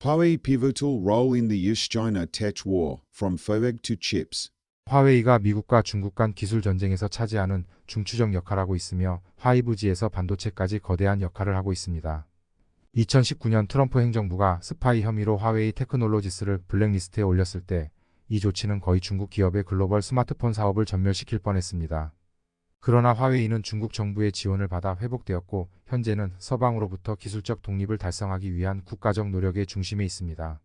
Huawei pivotal role in the US-China tech war, from FOEG to chips. 화웨이가 미국과 중국 간 기술 전쟁에서 차지하는 중추적 역할을 하고 있으며 하이브지에서 반도체까지 거대한 역할을 하고 있습니다. 2019년 트럼프 행정부가 스파이 혐의로 화웨이 테크놀로지스를 블랙리스트에 올렸을 때 이 조치는 거의 중국 기업의 글로벌 스마트폰 사업을 전멸시킬 뻔했습니다. 그러나 화웨이는 중국 정부의 지원을 받아 회복되었고 현재는 서방으로부터 기술적 독립을 달성하기 위한 국가적 노력의 중심에 있습니다.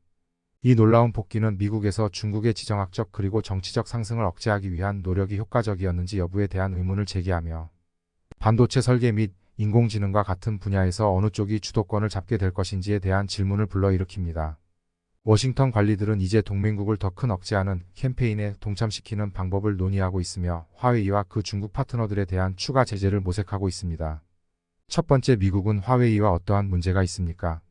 이 놀라운 복귀는 미국에서 중국의 지정학적 그리고 정치적 상승을 억제하기 위한 노력이 효과적이었는지 여부에 대한 의문을 제기하며 반도체 설계 및 인공지능과 같은 분야에서 어느 쪽이 주도권을 잡게 될 것인지에 대한 질문을 불러일으킵니다. 워싱턴 관리들은 이제 동맹국을 더 큰 억제하는 캠페인에 동참시키는 방법을 논의하고 있으며 화웨이와 그 중국 파트너들에 대한 추가 제재를 모색하고 있습니다. 첫 번째, 미국은 화웨이와 어떠한 문제가 있습니까?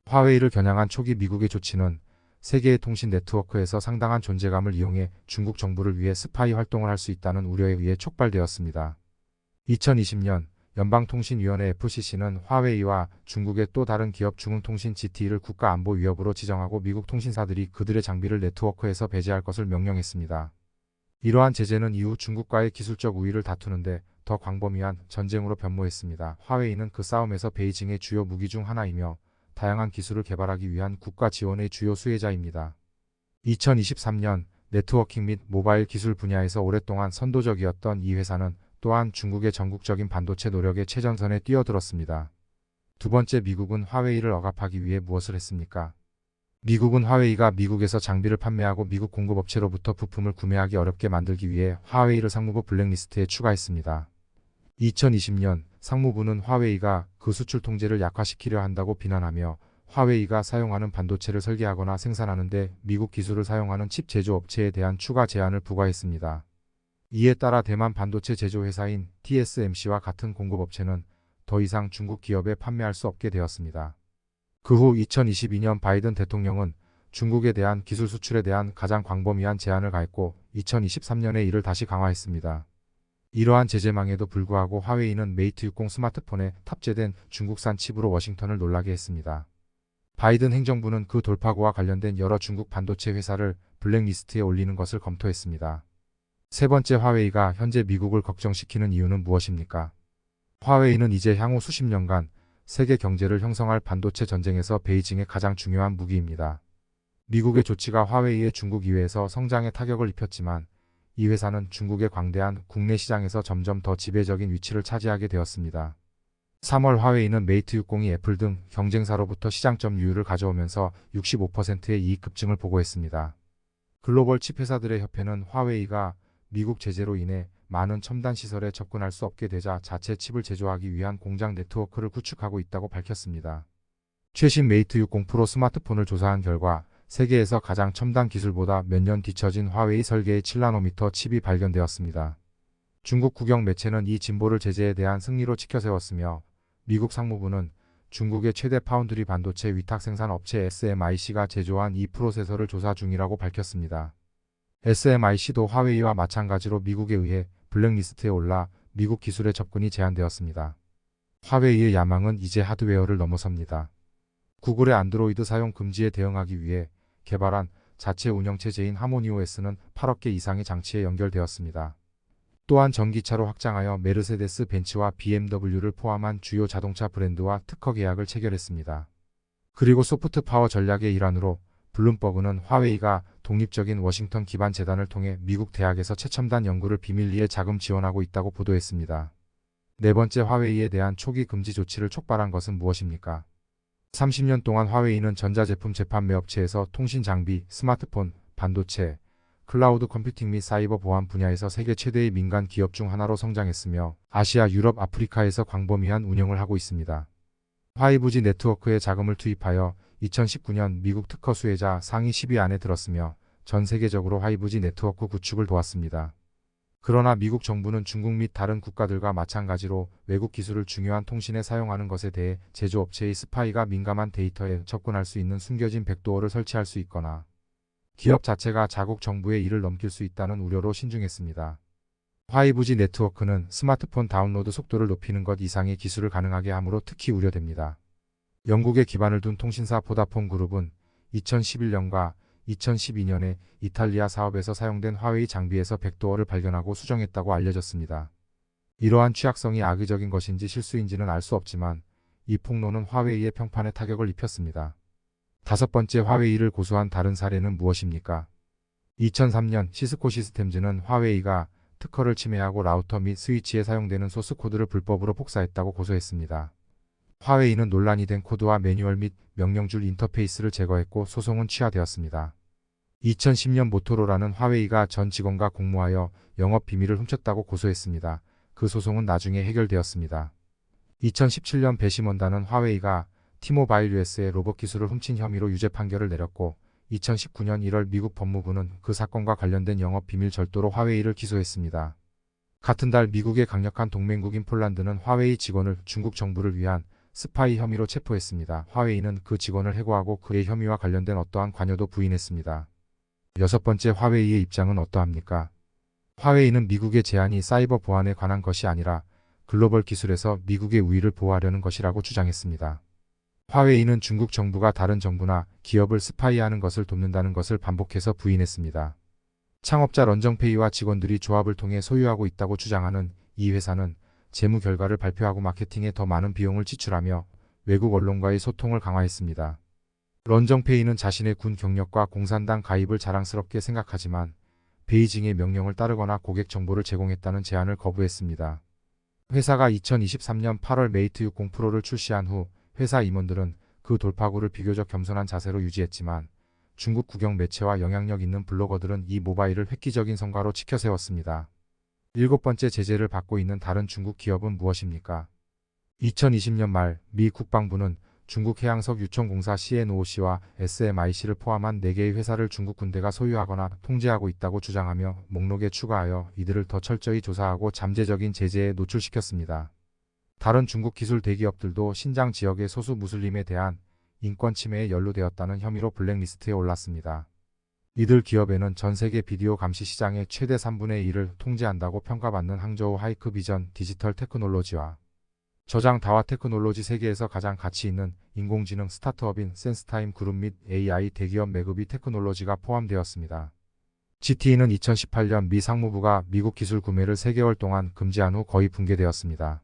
화웨이를 겨냥한 초기 미국의 조치는 세계의 통신 네트워크에서 상당한 존재감을 이용해 중국 정부를 위해 스파이 활동을 할 수 있다는 우려에 의해 촉발되었습니다. 2020년 연방통신위원회 FCC는 화웨이와 중국의 또 다른 기업 중흥통신 GT를 국가안보 위협으로 지정하고 미국 통신사들이 그들의 장비를 네트워크에서 배제할 것을 명령했습니다. 이러한 제재는 이후 중국과의 기술적 우위를 다투는데 더 광범위한 전쟁으로 변모했습니다. 화웨이는 그 싸움에서 베이징의 주요 무기 중 하나이며 다양한 기술을 개발하기 위한 국가 지원의 주요 수혜자입니다. 2023년 네트워킹 및 모바일 기술 분야에서 오랫동안 선도적이었던 이 회사는 또한 중국의 전국적인 반도체 노력의 최전선에 뛰어들었습니다. 두 번째, 미국은 화웨이를 억압하기 위해 무엇을 했습니까? 미국은 화웨이가 미국에서 장비를 판매하고 미국 공급업체로부터 부품을 구매하기 어렵게 만들기 위해 화웨이를 상무부 블랙리스트에 추가했습니다. 2020년 상무부는 화웨이가 그 수출 통제를 약화시키려 한다고 비난하며 화웨이가 사용하는 반도체를 설계하거나 생산하는 데 미국 기술을 사용하는 칩 제조업체에 대한 추가 제한을 부과했습니다. 이에 따라 대만 반도체 제조회사인 TSMC와 같은 공급업체는 더 이상 중국 기업에 판매할 수 없게 되었습니다. 그 후 2022년 바이든 대통령은 중국에 대한 기술 수출에 대한 가장 광범위한 제한을 가했고 2023년에 이를 다시 강화했습니다. 이러한 제재망에도 불구하고 화웨이는 메이트 60 스마트폰에 탑재된 중국산 칩으로 워싱턴을 놀라게 했습니다. 바이든 행정부는 그 돌파구와 관련된 여러 중국 반도체 회사를 블랙리스트에 올리는 것을 검토했습니다. 세 번째, 화웨이가 현재 미국을 걱정시키는 이유는 무엇입니까? 화웨이는 이제 향후 수십 년간 세계 경제를 형성할 반도체 전쟁에서 베이징의 가장 중요한 무기입니다. 미국의 조치가 화웨이의 중국 이외에서 성장에 타격을 입혔지만 이 회사는 중국의 광대한 국내 시장에서 점점 더 지배적인 위치를 차지하게 되었습니다. 3월 화웨이는 메이트 60이 애플 등 경쟁사로부터 시장 점유율을 가져오면서 65%의 이익 급증을 보고했습니다. 글로벌 칩 회사들의 협회는 화웨이가 미국 제재로 인해 많은 첨단 시설에 접근할 수 없게 되자 자체 칩을 제조하기 위한 공장 네트워크를 구축하고 있다고 밝혔습니다. 최신 메이트 60 프로 스마트폰을 조사한 결과 세계에서 가장 첨단 기술보다 몇 년 뒤처진 화웨이 설계의 7나노미터 칩이 발견되었습니다. 중국 국영 매체는 이 진보를 제재에 대한 승리로 치켜세웠으며 미국 상무부는 중국의 최대 파운드리 반도체 위탁 생산 업체 SMIC가 제조한 이 프로세서를 조사 중이라고 밝혔습니다. SMIC도 화웨이와 마찬가지로 미국에 의해 블랙리스트에 올라 미국 기술의 접근이 제한되었습니다. 화웨이의 야망은 이제 하드웨어를 넘어섭니다. 구글의 안드로이드 사용 금지에 대응하기 위해 개발한 자체 운영체제인 하모니OS는 8억 개 이상의 장치에 연결되었습니다. 또한 전기차로 확장하여 메르세데스 벤츠와 BMW를 포함한 주요 자동차 브랜드와 특허 계약을 체결했습니다. 그리고 소프트 파워 전략의 일환으로 블룸버그는 화웨이가 독립적인 워싱턴 기반 재단을 통해 미국 대학에서 최첨단 연구를 비밀리에 자금 지원하고 있다고 보도했습니다. 네 번째, 화웨이에 대한 초기 금지 조치를 촉발한 것은 무엇입니까? 30년 동안 화웨이는 전자제품 재판매 업체에서 통신 장비, 스마트폰, 반도체, 클라우드 컴퓨팅 및 사이버 보안 분야에서 세계 최대의 민간 기업 중 하나로 성장했으며 아시아, 유럽, 아프리카에서 광범위한 운영을 하고 있습니다. 하이브지 네트워크에 자금을 투입하여 2019년 미국 특허 수혜자 상위 10위 안에 들었으며 전 세계적으로 하이브지 네트워크 구축을 도왔습니다. 그러나 미국 정부는 중국 및 다른 국가들과 마찬가지로 외국 기술을 중요한 통신에 사용하는 것에 대해 제조업체의 스파이가 민감한 데이터에 접근할 수 있는 숨겨진 백도어를 설치할 수 있거나 기업 자체가 자국 정부의 이를 넘길 수 있다는 우려로 신중했습니다. 하이브지 네트워크는 스마트폰 다운로드 속도를 높이는 것 이상의 기술을 가능하게 하므로 특히 우려됩니다. 영국에 기반을 둔 통신사 보다폰 그룹은 2011년과 2012년에 이탈리아 사업에서 사용된 화웨이 장비에서 백도어를 발견하고 수정했다고 알려졌습니다. 이러한 취약성이 악의적인 것인지 실수인지는 알 수 없지만 이 폭로는 화웨이의 평판에 타격을 입혔습니다. 다섯 번째, 화웨이를 고소한 다른 사례는 무엇입니까? 2003년 시스코 시스템즈는 화웨이가 특허를 침해하고 라우터 및 스위치에 사용되는 소스 코드를 불법으로 복사했다고 고소했습니다. 화웨이는 논란이 된 코드와 매뉴얼 및 명령줄 인터페이스를 제거했고 소송은 취하되었습니다. 2010년 모토로라는 화웨이가 전 직원과 공모하여 영업 비밀을 훔쳤다고 고소했습니다. 그 소송은 나중에 해결되었습니다. 2017년 배심원단은 화웨이가 티모바일 US의 로봇 기술을 훔친 혐의로 유죄 판결을 내렸고 2019년 1월 미국 법무부는 그 사건과 관련된 영업 비밀 절도로 화웨이를 기소했습니다. 같은 달 미국의 강력한 동맹국인 폴란드는 화웨이 직원을 중국 정부를 위한 스파이 혐의로 체포했습니다. 화웨이는 그 직원을 해고하고 그의 혐의와 관련된 어떠한 관여도 부인했습니다. 여섯 번째, 화웨이의 입장은 어떠합니까? 화웨이는 미국의 제안이 사이버 보안에 관한 것이 아니라 글로벌 기술에서 미국의 우위를 보호하려는 것이라고 주장했습니다. 화웨이는 중국 정부가 다른 정부나 기업을 스파이하는 것을 돕는다는 것을 반복해서 부인했습니다. 창업자 런정페이와 직원들이 조합을 통해 소유하고 있다고 주장하는 이 회사는 재무 결과를 발표하고 마케팅에 더 많은 비용을 지출하며 외국 언론과의 소통을 강화했습니다. 런정페이는 자신의 군 경력과 공산당 가입을 자랑스럽게 생각하지만 베이징의 명령을 따르거나 고객 정보를 제공했다는 제안을 거부했습니다. 회사가 2023년 8월 메이트 60 프로를 출시한 후 회사 임원들은 그 돌파구를 비교적 겸손한 자세로 유지했지만 중국 국영 매체와 영향력 있는 블로거들은 이 모바일을 획기적인 성과로 치켜세웠습니다. 일곱 번째, 제재를 받고 있는 다른 중국 기업은 무엇입니까? 2020년 말 미 국방부는 중국 해양석 유천공사 CNOOC와 SMIC를 포함한 4개의 회사를 중국 군대가 소유하거나 통제하고 있다고 주장하며 목록에 추가하여 이들을 더 철저히 조사하고 잠재적인 제재에 노출시켰습니다. 다른 중국 기술 대기업들도 신장 지역의 소수 무슬림에 대한 인권 침해에 연루되었다는 혐의로 블랙리스트에 올랐습니다. 이들 기업에는 전 세계 비디오 감시 시장의 최대 3분의 1을 통제한다고 평가받는 항저우 하이크 비전 디지털 테크놀로지와 저장 다화 테크놀로지 세계에서 가장 가치 있는 인공지능 스타트업인 센스타임 그룹 및 AI 대기업 매그비 테크놀로지가 포함되었습니다. GTE는 2018년 미 상무부가 미국 기술 구매를 3개월 동안 금지한 후 거의 붕괴되었습니다.